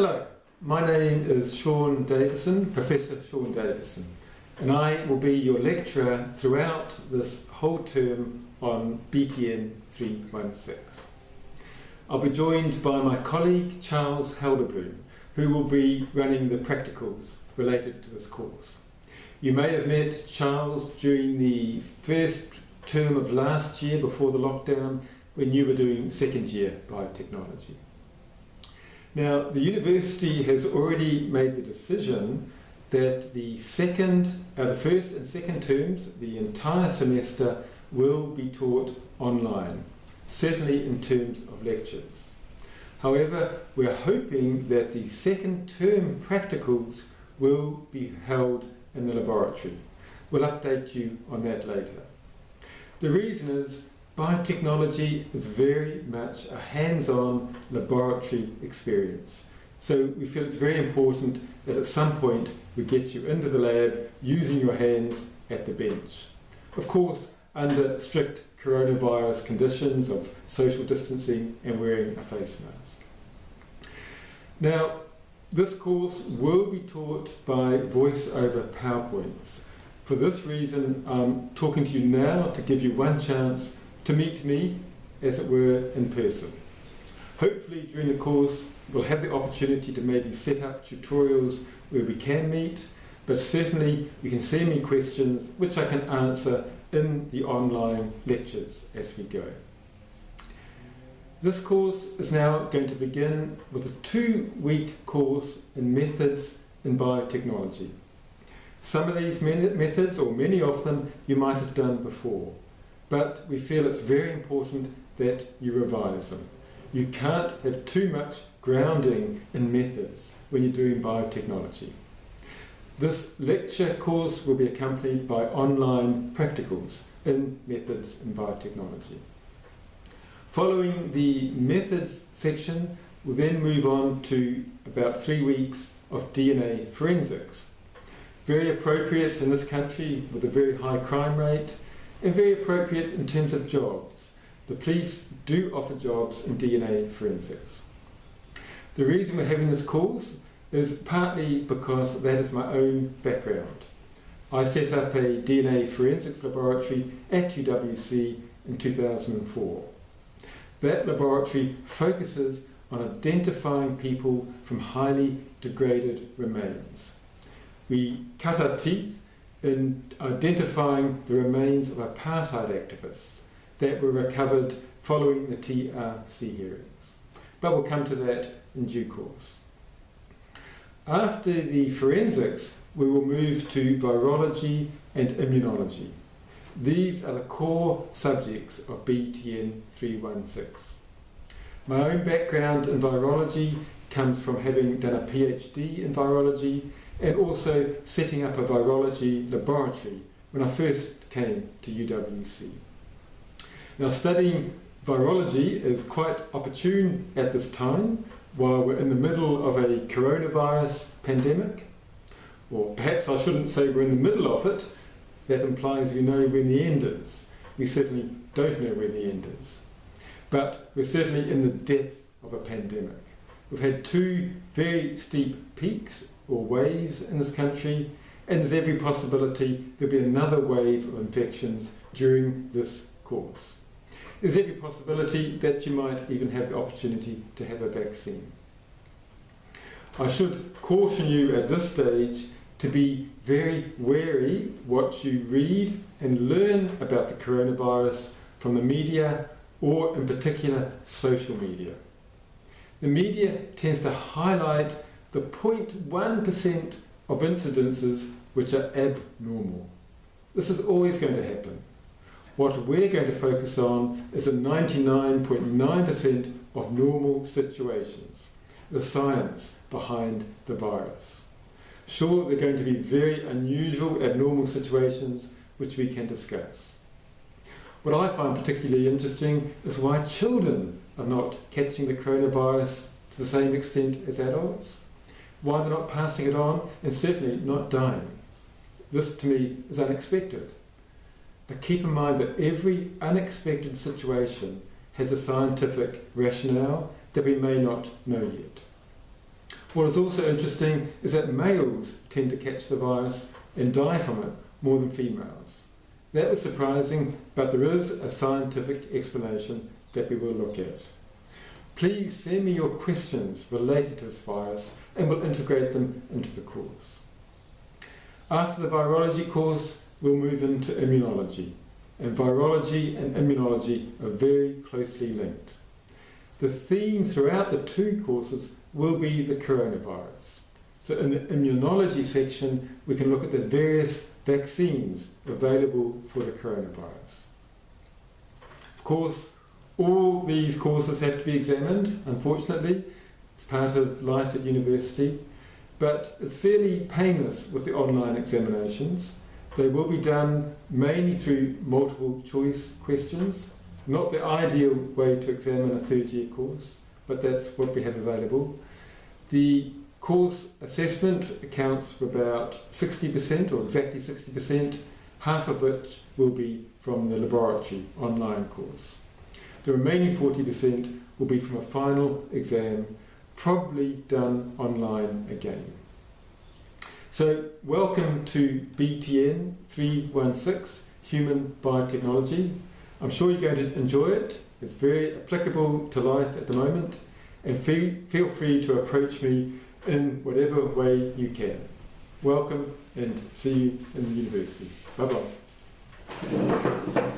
Hello, my name is Sean Davison, Professor Sean Davison, and I will be your lecturer throughout this whole term on BTN316. I'll be joined by my colleague Charles Helderbloom, who will be running the practicals related to this course. You may have met Charles during the first term of last year before the lockdown when you were doing second year biotechnology. Now, the university has already made the decision that the first and second terms, the entire semester, will be taught online, certainly in terms of lectures. However, we're hoping that the second term practicals will be held in the laboratory. We'll update you on that later. The reason is biotechnology is very much a hands-on laboratory experience. So we feel it's very important that at some point we get you into the lab using your hands at the bench. Of course, under strict coronavirus conditions of social distancing and wearing a face mask. Now, this course will be taught by voice over PowerPoints. For this reason, I'm talking to you now to give you one chance to meet me, as it were, in person. Hopefully during the course we'll have the opportunity to maybe set up tutorials where we can meet, but certainly you can send me questions which I can answer in the online lectures as we go. This course is now going to begin with a 2-week course in methods in biotechnology. Some of these methods, or many of them, you might have done before. But we feel it's very important that you revise them. You can't have too much grounding in methods when you're doing biotechnology. This lecture course will be accompanied by online practicals in methods in biotechnology. Following the methods section, we'll then move on to about 3 weeks of DNA forensics. Very appropriate in this country with a very high crime rate, and very appropriate in terms of jobs. The police do offer jobs in DNA forensics. The reason we're having this course is partly because that is my own background. I set up a DNA forensics laboratory at UWC in 2004. That laboratory focuses on identifying people from highly degraded remains. We cut our teeth in identifying the remains of apartheid activists that were recovered following the TRC hearings. But we'll come to that in due course. After the forensics, we will move to virology and immunology. These are the core subjects of BTN316. My own background in virology comes from having done a PhD in virology and also setting up a virology laboratory when I first came to UWC. Now, studying virology is quite opportune at this time while we're in the middle of a coronavirus pandemic. Or perhaps I shouldn't say we're in the middle of it. That implies we know when the end is. We certainly don't know when the end is. But we're certainly in the depth of a pandemic. We've had 2 very steep peaks or waves in this country, and there's every possibility there'll be another wave of infections during this course. There's every possibility that you might even have the opportunity to have a vaccine. I should caution you at this stage to be very wary what you read and learn about the coronavirus from the media, or in particular social media. The media tends to highlight the 0.1% of incidences which are abnormal. This is always going to happen. What we're going to focus on is the 99.9% of normal situations, the science behind the virus. Sure, there are going to be very unusual, abnormal situations which we can discuss. What I find particularly interesting is why children are not catching the coronavirus to the same extent as adults, why they're not passing it on, and certainly not dying. This, to me, is unexpected. But keep in mind that every unexpected situation has a scientific rationale that we may not know yet. What is also interesting is that males tend to catch the virus and die from it more than females. That was surprising, but there is a scientific explanation that we will look at. Please send me your questions related to this virus and we'll integrate them into the course. After the virology course, we'll move into immunology. And virology and immunology are very closely linked. The theme throughout the two courses will be the coronavirus. So in the immunology section, we can look at the various vaccines available for the coronavirus. Of course, all these courses have to be examined, unfortunately. It's part of life at university. But it's fairly painless with the online examinations. They will be done mainly through multiple choice questions. Not the ideal way to examine a third-year course, but that's what we have available. The course assessment accounts for about 60%, or exactly 60%, half of which will be from the laboratory online course. The remaining 40% will be from a final exam, probably done online again. So, welcome to BTN316, Human Biotechnology. I'm sure you're going to enjoy it. It's very applicable to life at the moment, and feel free to approach me in whatever way you can. Welcome and see you in the university. Bye-bye.